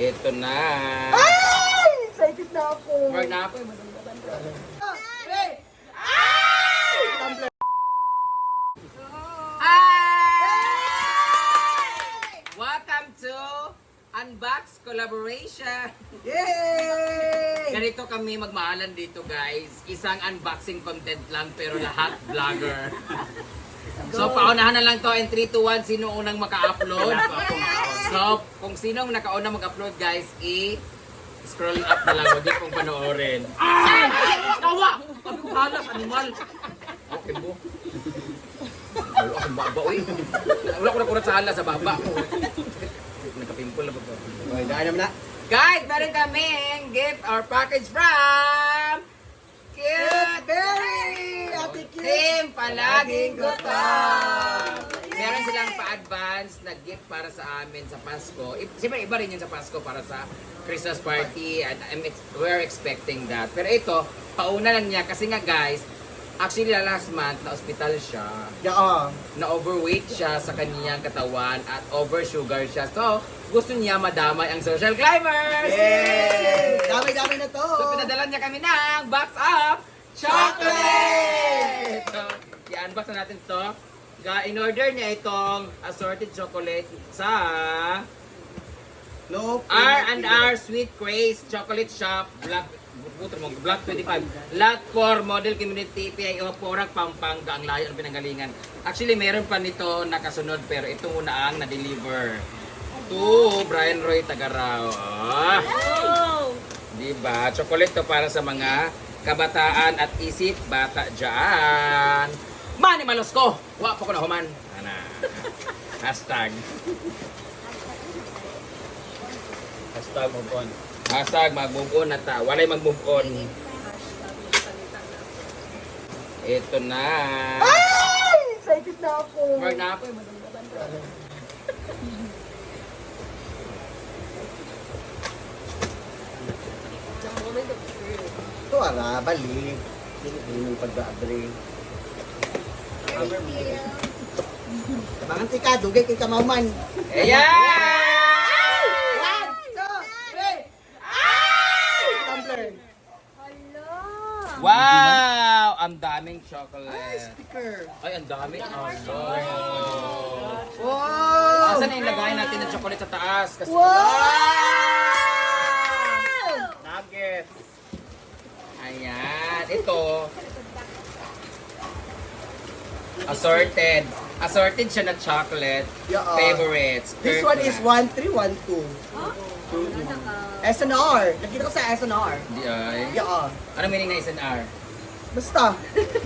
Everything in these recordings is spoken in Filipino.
Ito na. Ay! Excited na ako. Wag na ako. Welcome to Unbox Collaboration. Yay! Ganito kami magmahalan dito, guys. Isang unboxing content lang pero lahat vlogger. So paunahan na lang to in 3, 2, 1. Sino unang maka-upload? So kung sinong nakauna mag-upload, guys, scroll up na lang. Huwag niyo pong panoorin. Tawa! Sabi ko halas, animal. Okay mo. Wala akong baba, uy. Wala ko nakurat sa halas sa baba. Nagka-pimple na ba ba? Okay, daan naman na. Guys, meron kaming gift or package from Cute Berry! Ate Cute! Team Palaging Gutom! Meron silang pa-advance na gift para sa amin sa Pasko. Siyempre, iba rin yun sa Pasko para sa Christmas party and we're expecting that. Pero ito, pauna lang niya kasi nga guys, actually last month na ospital siya. Yeah. Na overweight siya sa kaniyang katawan at oversugar siya. So, gusto niya madamay ang social climbers! Yay! Dami-dami na to! So, pinadala niya kami ng box of chocolate! So, i-unbox na natin to. In-order niya itong assorted chocolate sa No, R&R Sweet Craze Chocolate Shop Block 25 Lot 4 Model Community PIO Porac, Pampanga. Ang layo ng pinanggalingan. Actually, meron pa nito nakasunod pero ito muna ang na-deliver to Brian Roy Tagarao. Diba? Chocolate to para sa mga kabataan at isip bata dyan. Mani malos ko! Wa po ko na human. Ana. Hashtag. Hashtag move on. Hashtag mag-move on na ta. Walay mag-move on. Ito na. Ay! Excited na ako. Wag na ako. Ito ara, balik. Hindi mo pag-aadre. Bangan ka, dugay kay kamauman. Ayan! 1, 2, 3! Tumbler. Wow! Ang daming Ay, chocolate. sticker. Ay, ang dami. Wow! Asan na yung lagayan natin ng chocolate sa taas? Kasi Wow! Nuggets. Ayan. Ito. Assorted. Assorted siya na chocolate. Yeah. Favorites. This one is 1312. SNR. Nakita ko sa SNR. Di ay. Yeah. Ano meaning na SNR? Basta.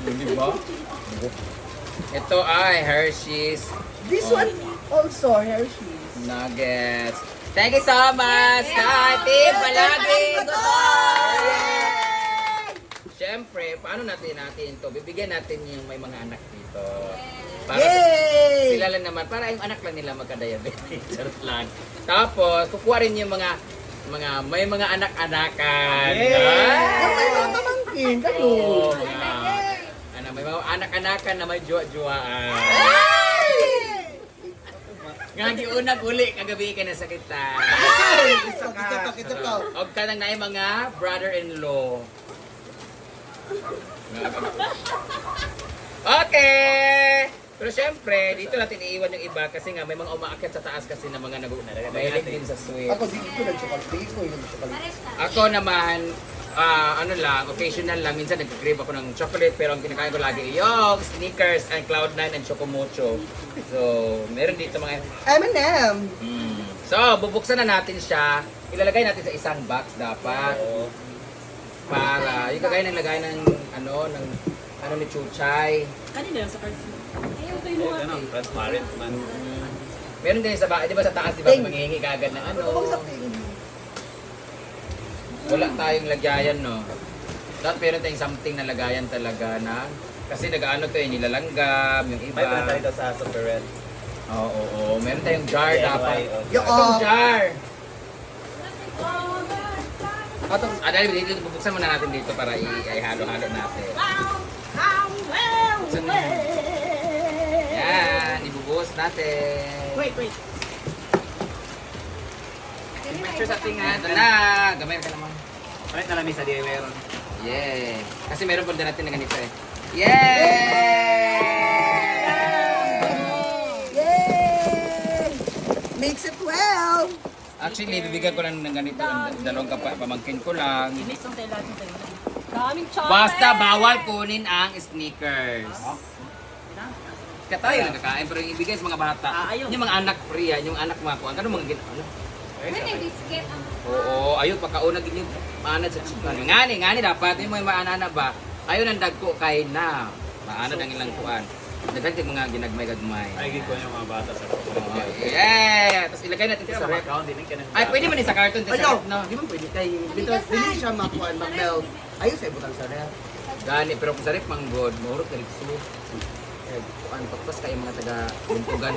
Hindi ba? Ito ay Hershey's This one also Hershey's. Nuggets. Thank you so much, Team Palaging Gutom! Siyempre, paano natin ito? Bibigyan natin yung may mga anak dito. Para Yay! sila lang naman, para yung anak lang nila magka-diabetes. Charot lang. Tapos, kukuha rin yung may mga anak-anakan. Yung may mga pamangkin, kayo. Oo, may mga anak-anakan na may juwa-juwaan. Nga unang uli, kagabi ka na sa kita. Ito to. Og ka nang naay mga brother-in-law. Okay! Pero syempre, dito natin iiwan yung iba kasi nga may mga umaakyat sa taas kasi na mga mahilig din sa sweet. Ako, hindi ko ng chocolate. Hindi ko yung chocolate. Ako naman, occasional lang. Minsan nag-crave ako ng chocolate pero ang kinakain ko lagi yung Snickers and Cloud9 and Chocomocho. So, meron dito mga... M&M. So, bubuksan na natin siya. Ilalagay natin sa isang box dapat. Para, yung kagaya ng lagay ng ni Chuchay. Kanina sa card. Ayaw tayo mo Ito na, transparent man. Meron din sa bahay, di ba sa taas, di ba? Manghihingi ka agad ng ano. Wala tayong lagayan, no? Dapat meron tayong something na lagayan talaga na kasi nag-ano to nilalanggam, yung iba. May pinatay ito sa Super Red. Oo. Meron tayong jar dapat. Yung Itong jar! Dahil dito, bubuksan muna natin dito para i-halo-halo natin. Yan, ibubuhos natin. Wait. picture sa tingan. Ito na. Gamay ka naman. Palit na lang sa di meron. Yeah. Kasi meron po natin na ganito eh. Yeah! Yay! Makes it well! Actually, bibigyan ko lang ng ganito. Dalawang pamangkin ko lang. Inis lang tayo lahat ng tayo. Daming chocolate! Basta bawal kunin ang sneakers. Kaya tayo nagkakain, pero yung ibigay sa mga bata. Ayun. Yung mga anak priya, yung anak mga kuwan. Ano mga ginawa? biscuit ang Oo, ayun, pagkauna gini maanad sa chicken. Ngani dapat yung mga maanana ba? Ayun ang dagko kay na. Maanad ang ilang kuan. Daghan kay mga ginagmay-gagmay. Ay, gid ko yung mga bata sa Oh, yeah! Tapos ilagay natin ito sa ref. account din ka na. Ay, pwede man sa carton sa Ano? ref, no? Di ba pwede kay... Dito, hindi siya makuhaan, mag-melt. Ayun sa ibutang sa ref. Gani, pero kung sa ref mang good, mahurot ka ritso. Eh, kuan pagpas kay mga taga buntugan.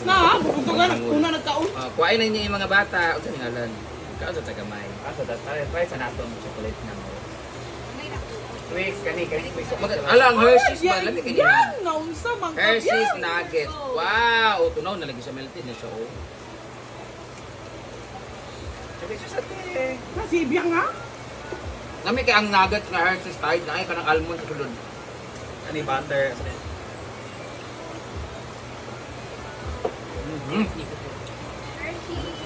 Na, bukutugan. Una nagkaon. Kuhain na niyo yung mga bata. O sa ngalan. Ikaw sa tagamay. Ato dat try sa naton chocolate na mo. Twix kani ko iso. Alang Hershey's ba? Lami ka Yan! Naunsa, mga Hershey's Nuggets. Wow! Tunaw na lagi siya melted na siya. Oh. Sa te. Nasibya nga. Nami kay ang nuggets na Hershey's kahit na ay kanang almond sa sulod. Ani butter.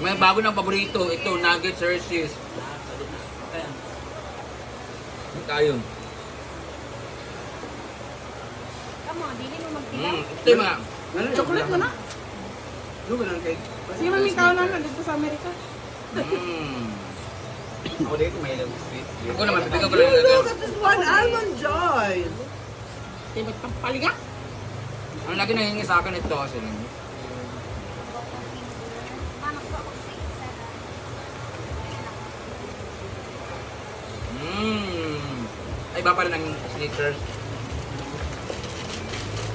May bago ng paborito. Ito, nuggets Hershey's. Kayon. Come on, dili mo magtilaw. Ito yung mga... Chocolate mo na. Ano ba lang kay? Sino may kaon naman dito sa Amerika? Ako dito may lang sweet. Ako naman, bibigyan ko lang yung Look at this one, Almond Joy. Diba itong paliga? Ang lagi nangingi sa akin ito kasi Paano ko ako sa isa? Ay, iba pa rin ang sneakers.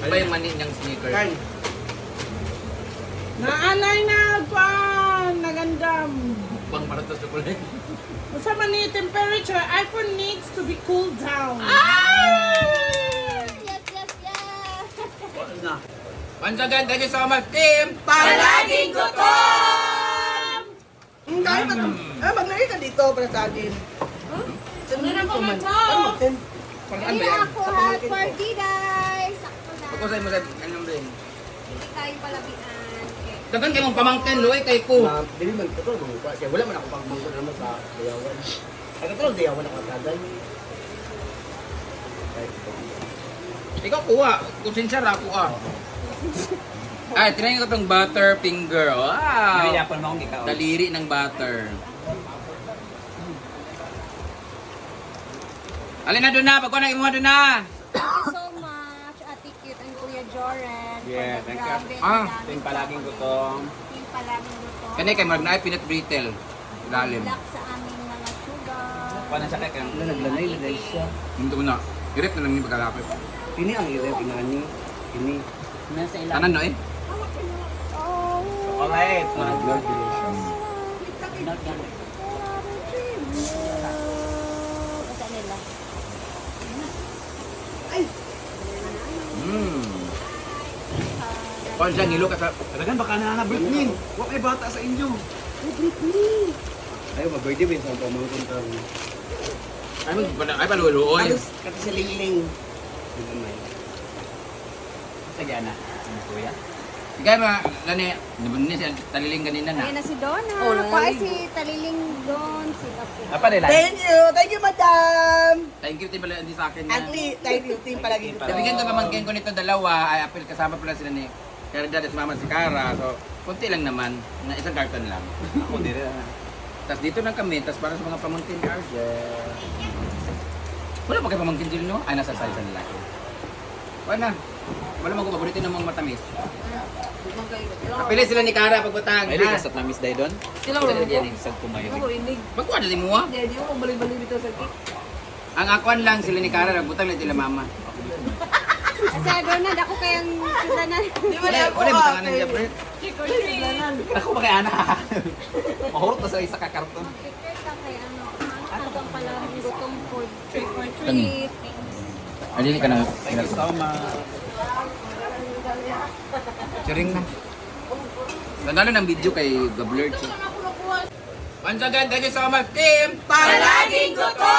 Iba yung mani niyang sneakers. Kan. Naalay na pa, nagandam. Bang para sa chocolate. Sa mani temperature, iPhone needs to be cooled down. Yes, yes, yes! Wala na. Once again, thank you so much, team! Palaging gutom! Kaya maglagay ka dito para sa akin. Saan mo ito man? Ano magtin? Pang ano Hindi yan? ako hot for diday! Sakto na. Ako sa'yo mo sa anong rin. Hindi tayo palabian. Okay. Dagan kayo mong pamangkin, Loy, kay ko. Dili man ko to mga kaya wala man ako pang mangko naman sa dayawan. Ay katulog dayawan ako tagal. Ikaw kuha. Konsensya ra kuha. Ay, tinayin ko itong butter finger. Wow! Hindi pa naman akong ikaw. Daliri ng butter. Alin na doon na, pagkuha na imo doon na. Thank you so much, Ate Cute and Kuya Joren. Yeah, for the thank you. grabe, Ah. ang dami Ting palaging gutom. Team palaging gutom. Kani kay Mark na ay peanut brittle. Lalim. Black sa aming mga sugar. Paano siya kay kang Naglanay siya. Hindi mo na. Direct na lang yung pagkalapit. Ini ang irep inani. Ini Nasa ilang. Tanan no eh? chocolate. mga blood relation. Basta nila. Kung siya nilo ka sa... Talagang baka nananabrit min. Wa may bata sa inyo. Ay mag-birthday ba sa pamangkin ka? Ay paluloy. Kati sa lingling. Sige na. Ano kuya? Ikaw ma, lani, nabunni siya taliling kanina na. Ayan na si Donna. Oh, Kuha si Taliling Don. Si Apo. Apa nila? Thank you, madam. Thank you din pala hindi sa akin na. Auntie, thank you, team palaging gutom. Nabigyan ko pamangkin ko nito dalawa, ay apil kasama pala sila ni Caridad at mama si Cara. So, kunti lang naman, na isang carton lang. Ako dire. Tapos dito lang kami, tapos para sa mga pamangkin ni Argel. Wala pa kayo pamangkin din, no? Ay, nasa size nila. Wala. Wala mo ko paborito ng mga matamis. Kapili sila ni Cara pagbutang. Ay, ha? kasat na Miss Daydon. Sila Wala wala diyan yung isang kumayo. Magkuha na din mo, ha? Hindi mo balik-balik dito sa cake. Ang akuan lang sila ni Cara, nagbutang lang sila mama. Kasi Donna, dako kayang sila na. Di ba Wala, na ako? wala butangan ng Jeffrey. Ako ba kay ana? Mahurot na sa isa ka karton. Mag-prepare ka kay ano. Hanggang pala gutom food. Trick or treat. Alili ka na. Thank you so much. Chiring na. Nandalo ng video kay Gablurd. Once again, thank you so much, team! Palaging gutom!